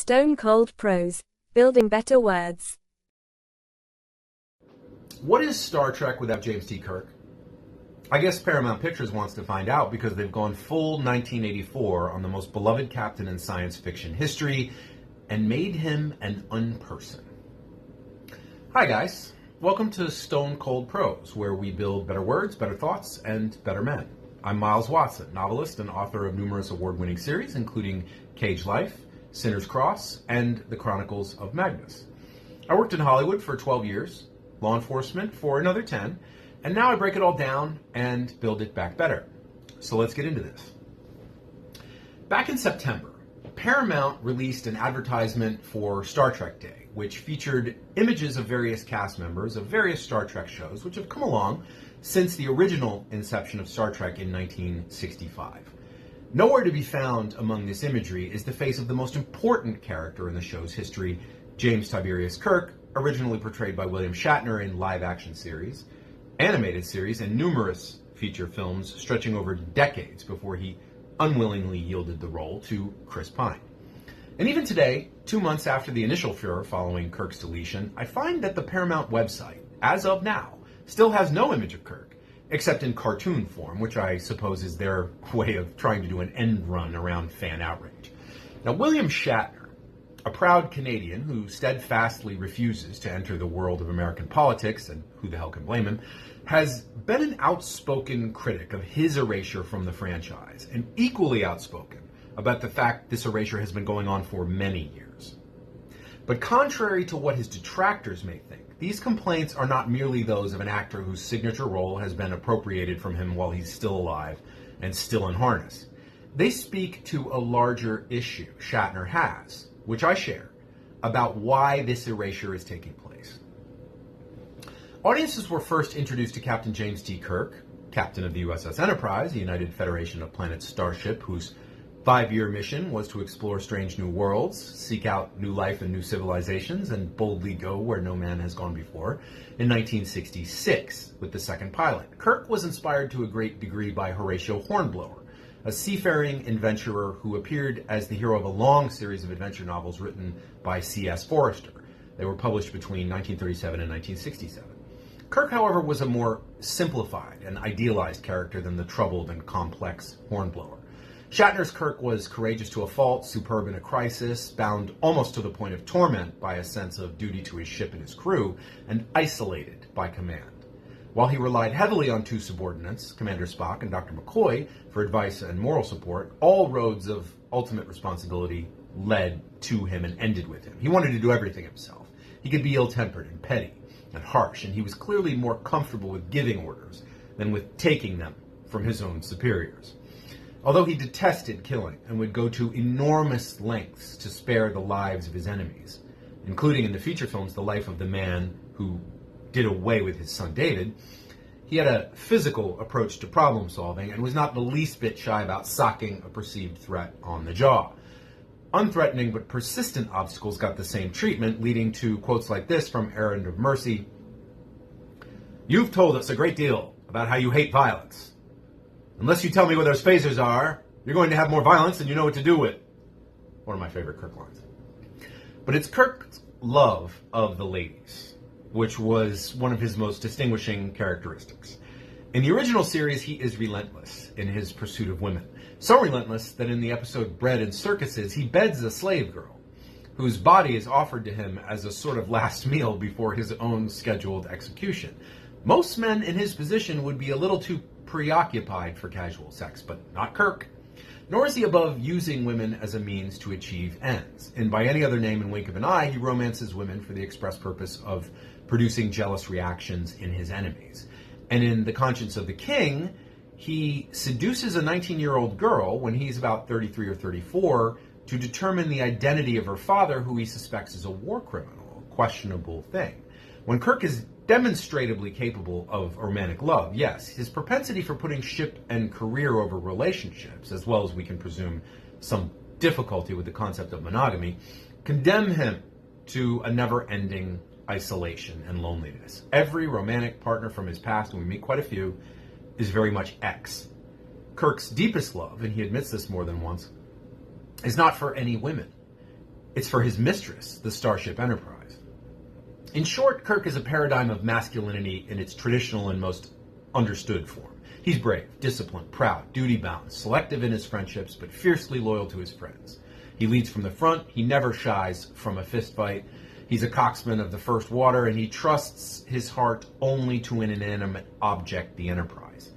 Stone Cold Prose. Building better words. What is Star Trek without James T. Kirk? I guess Paramount Pictures wants to find out because they've gone full 1984 on the most beloved captain in science fiction history and made him an unperson. Hi guys, welcome to Stone Cold Prose, where we build better words, better thoughts, and better men. I'm Miles Watson, novelist and author of numerous award-winning series, including Cage Life, Sinner's Cross, and The Chronicles of Magnus. I worked in Hollywood for 12 years, law enforcement for another 10, and now I break it all down and build it back better. So let's get into this. Back in September, Paramount released an advertisement for Star Trek Day, which featured images of various cast members of various Star Trek shows, which have come along since the original inception of Star Trek in 1965. Nowhere to be found among this imagery is the face of the most important character in the show's history, James Tiberius Kirk, originally portrayed by William Shatner in live-action series, animated series, and numerous feature films stretching over decades before he unwillingly yielded the role to Chris Pine. And even today, 2 months after the initial furor following Kirk's deletion, I find that the Paramount website, as of now, still has no image of Kirk, except in cartoon form, which I suppose is their way of trying to do an end run around fan outrage. Now, William Shatner, a proud Canadian who steadfastly refuses to enter the world of American politics, and who the hell can blame him, has been an outspoken critic of his erasure from the franchise, and equally outspoken about the fact this erasure has been going on for many years. But contrary to what his detractors may think, these complaints are not merely those of an actor whose signature role has been appropriated from him while he's still alive and still in harness. They speak to a larger issue Shatner has, which I share, about why this erasure is taking place. Audiences were first introduced to Captain James T. Kirk, captain of the USS Enterprise, a United Federation of Planets starship whose 5-year mission was to explore strange new worlds, seek out new life and new civilizations, and boldly go where no man has gone before, in 1966 with the second pilot. Kirk was inspired to a great degree by Horatio Hornblower, a seafaring adventurer who appeared as the hero of a long series of adventure novels written by C.S. Forester. They were published between 1937 and 1967. Kirk, however, was a more simplified and idealized character than the troubled and complex Hornblower. Shatner's Kirk was courageous to a fault, superb in a crisis, bound almost to the point of torment by a sense of duty to his ship and his crew, and isolated by command. While he relied heavily on two subordinates, Commander Spock and Dr. McCoy, for advice and moral support, all roads of ultimate responsibility led to him and ended with him. He wanted to do everything himself. He could be ill-tempered and petty and harsh, and he was clearly more comfortable with giving orders than with taking them from his own superiors. Although he detested killing and would go to enormous lengths to spare the lives of his enemies, including in the feature films the life of the man who did away with his son David, he had a physical approach to problem solving and was not the least bit shy about socking a perceived threat on the jaw. Unthreatening but persistent obstacles got the same treatment, leading to quotes like this from Errand of Mercy: "You've told us a great deal about how you hate violence. Unless you tell me where those phasers are, you're going to have more violence than you know what to do with." One of my favorite Kirk lines. But it's Kirk's love of the ladies, which was one of his most distinguishing characteristics. In the original series, he is relentless in his pursuit of women. So relentless that in the episode Bread and Circuses, he beds a slave girl, whose body is offered to him as a sort of last meal before his own scheduled execution. Most men in his position would be a little too preoccupied for casual sex, but not Kirk. Nor is he above using women as a means to achieve ends. And by any other name and wink of an eye, he romances women for the express purpose of producing jealous reactions in his enemies. And in The Conscience of the King, he seduces a 19-year-old girl when he's about 33 or 34 to determine the identity of her father, who he suspects is a war criminal, a questionable thing. When Kirk is demonstrably capable of romantic love, yes, his propensity for putting ship and career over relationships, as well as we can presume some difficulty with the concept of monogamy, condemn him to a never-ending isolation and loneliness. Every romantic partner from his past, and we meet quite a few, is very much X. Kirk's deepest love, and he admits this more than once, is not for any women. It's for his mistress, the Starship Enterprise. In short, Kirk is a paradigm of masculinity in its traditional and most understood form. He's brave, disciplined, proud, duty-bound, selective in his friendships, but fiercely loyal to his friends. He leads from the front. He never shies from a fistfight. He's a coxswain of the first water, and he trusts his heart only to an inanimate object, the Enterprise.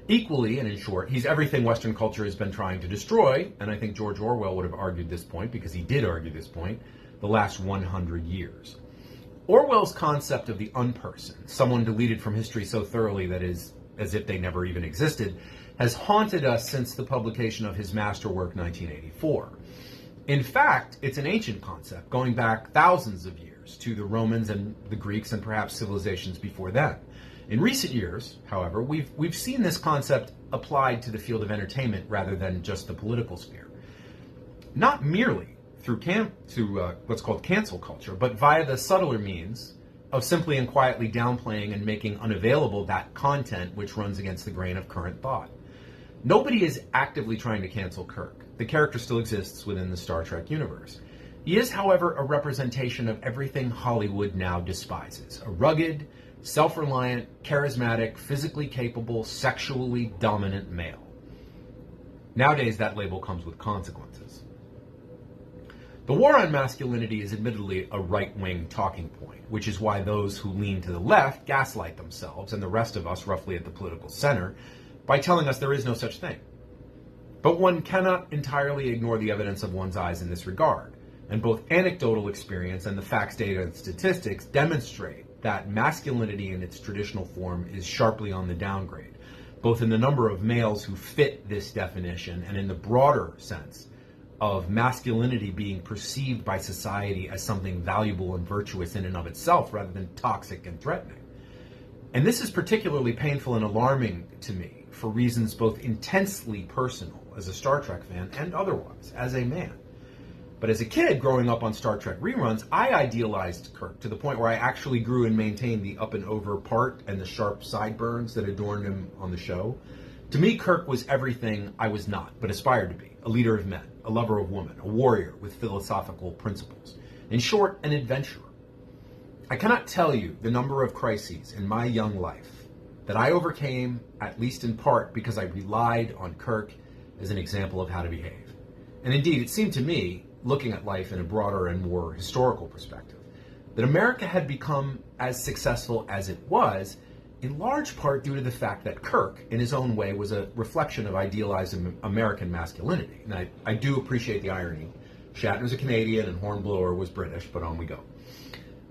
Equally, and in short, he's everything Western culture has been trying to destroy, and I think George Orwell would have argued this point, because he did argue this point, the last 100 years. Orwell's concept of the unperson, someone deleted from history so thoroughly that is as if they never even existed, has haunted us since the publication of his masterwork, 1984. In fact, it's an ancient concept, going back thousands of years to the Romans and the Greeks and perhaps civilizations before them. In recent years, however, we've seen this concept applied to the field of entertainment rather than just the political sphere. Not merely through what's called cancel culture, but via the subtler means of simply and quietly downplaying and making unavailable that content which runs against the grain of current thought. Nobody is actively trying to cancel Kirk. The character still exists within the Star Trek universe. He is, however, a representation of everything Hollywood now despises. A rugged, self-reliant, charismatic, physically capable, sexually dominant male. Nowadays, that label comes with consequences. The war on masculinity is admittedly a right-wing talking point, which is why those who lean to the left gaslight themselves and the rest of us roughly at the political center by telling us there is no such thing. But one cannot entirely ignore the evidence of one's eyes in this regard, and both anecdotal experience and the facts, data, and statistics demonstrate that masculinity in its traditional form is sharply on the downgrade, both in the number of males who fit this definition and in the broader sense of masculinity being perceived by society as something valuable and virtuous in and of itself rather than toxic and threatening. And this is particularly painful and alarming to me for reasons both intensely personal as a Star Trek fan and otherwise as a man. But as a kid growing up on Star Trek reruns, I idealized Kirk to the point where I actually grew and maintained the up and over part and the sharp sideburns that adorned him on the show. To me, Kirk was everything I was not, but aspired to be: a leader of men, a lover of women, a warrior with philosophical principles. In short, an adventurer. I cannot tell you the number of crises in my young life that I overcame, at least in part because I relied on Kirk as an example of how to behave. And indeed, it seemed to me, looking at life in a broader and more historical perspective, that America had become as successful as it was in large part due to the fact that Kirk, in his own way, was a reflection of idealized American masculinity. And I do appreciate the irony. Shatner's a Canadian and Hornblower was British, but on we go.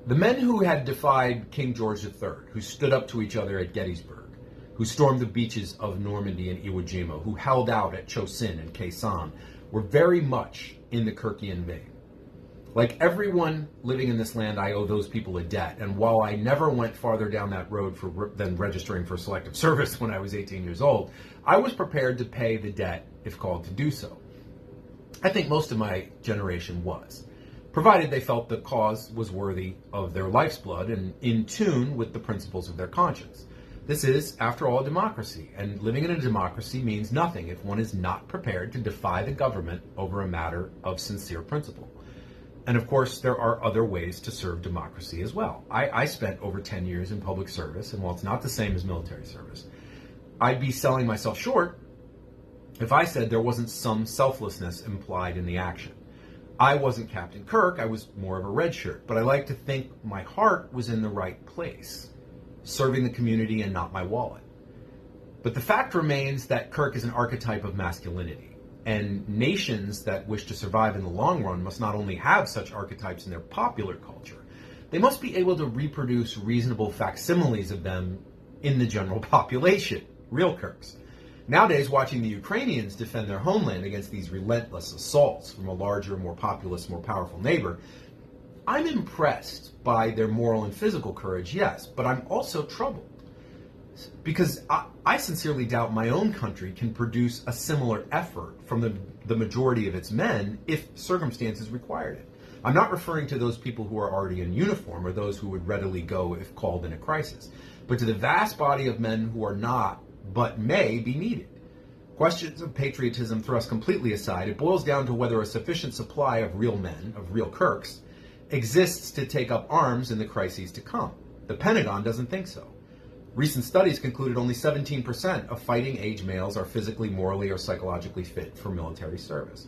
The men who had defied King George III, who stood up to each other at Gettysburg, who stormed the beaches of Normandy and Iwo Jima, who held out at Chosin and Khe Sanh, were very much in the Kirkian vein. Like everyone living in this land, I owe those people a debt. And while I never went farther down that road than registering for selective service when I was 18 years old, I was prepared to pay the debt if called to do so. I think most of my generation was, provided they felt the cause was worthy of their life's blood and in tune with the principles of their conscience. This is, after all, a democracy, and living in a democracy means nothing if one is not prepared to defy the government over a matter of sincere principle. And of course, there are other ways to serve democracy as well. I spent over 10 years in public service, and while it's not the same as military service, I'd be selling myself short if I said there wasn't some selflessness implied in the action. I wasn't Captain Kirk, I was more of a red shirt, but I like to think my heart was in the right place, serving the community and not my wallet. But the fact remains that Kirk is an archetype of masculinity. And nations that wish to survive in the long run must not only have such archetypes in their popular culture, they must be able to reproduce reasonable facsimiles of them in the general population, real Kirks. Nowadays, watching the Ukrainians defend their homeland against these relentless assaults from a larger, more populous, more powerful neighbor, I'm impressed by their moral and physical courage, yes, but I'm also troubled. Because I sincerely doubt my own country can produce a similar effort from the majority of its men if circumstances required it. I'm not referring to those people who are already in uniform or those who would readily go if called in a crisis, but to the vast body of men who are not, but may be needed. Questions of patriotism thrust completely aside, it boils down to whether a sufficient supply of real men, of real Kirks, exists to take up arms in the crises to come. The Pentagon doesn't think so. Recent studies concluded only 17% of fighting-age males are physically, morally, or psychologically fit for military service.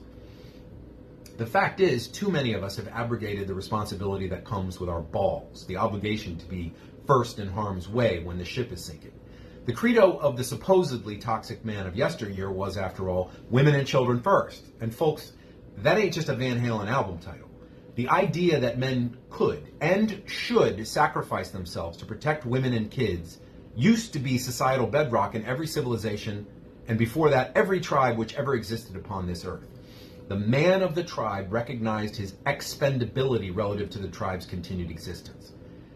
The fact is, too many of us have abrogated the responsibility that comes with our balls, the obligation to be first in harm's way when the ship is sinking. The credo of the supposedly toxic man of yesteryear was, after all, women and children first. And folks, that ain't just a Van Halen album title. The idea that men could and should sacrifice themselves to protect women and kids used to be societal bedrock in every civilization, and before that, every tribe which ever existed upon this earth. The man of the tribe recognized his expendability relative to the tribe's continued existence.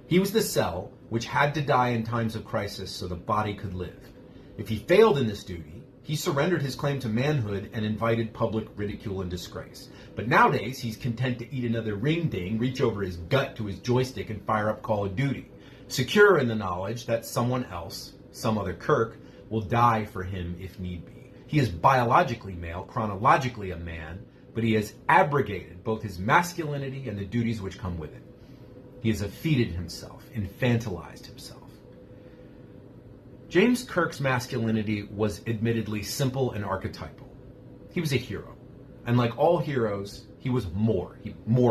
He was the cell which had to die in times of crisis so the body could live. If he failed in this duty, he surrendered his claim to manhood and invited public ridicule and disgrace. But nowadays, he's content to eat another ring-ding, reach over his gut to his joystick, and fire up Call of Duty, secure in the knowledge that someone else, some other Kirk, will die for him if need be. He is biologically male, chronologically a man, but he has abrogated both his masculinity and the duties which come with it. He has effeated himself, infantilized himself. James Kirk's masculinity was admittedly simple and archetypal. He was a hero. And like all heroes, he was more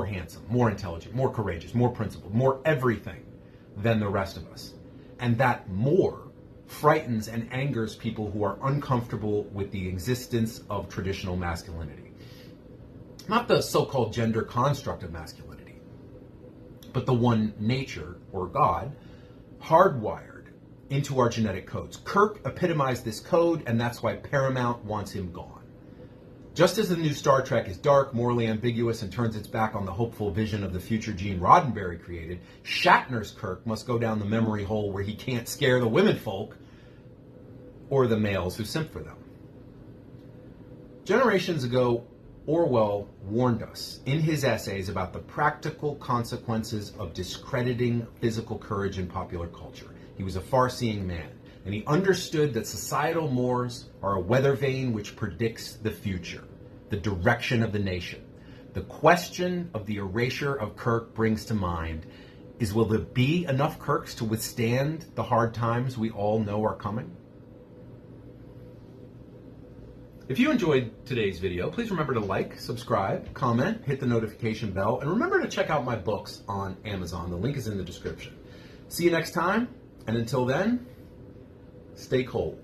handsome, more intelligent, more courageous, more principled, more everything than the rest of us. And that more frightens and angers people who are uncomfortable with the existence of traditional masculinity. Not the so-called gender construct of masculinity, but the one nature, or God, hardwired into our genetic codes. Kirk epitomized this code, and that's why Paramount wants him gone. Just as the new Star Trek is dark, morally ambiguous, and turns its back on the hopeful vision of the future Gene Roddenberry created, Shatner's Kirk must go down the memory hole where he can't scare the womenfolk or the males who simp for them. Generations ago, Orwell warned us in his essays about the practical consequences of discrediting physical courage in popular culture. He was a far-seeing man, and he understood that societal mores are a weather vane which predicts the future, the direction of the nation. The question of the erasure of Kirk brings to mind is, will there be enough Kirks to withstand the hard times we all know are coming? If you enjoyed today's video, please remember to like, subscribe, comment, hit the notification bell, and remember to check out my books on Amazon. The link is in the description. See you next time, and until then, stay cold.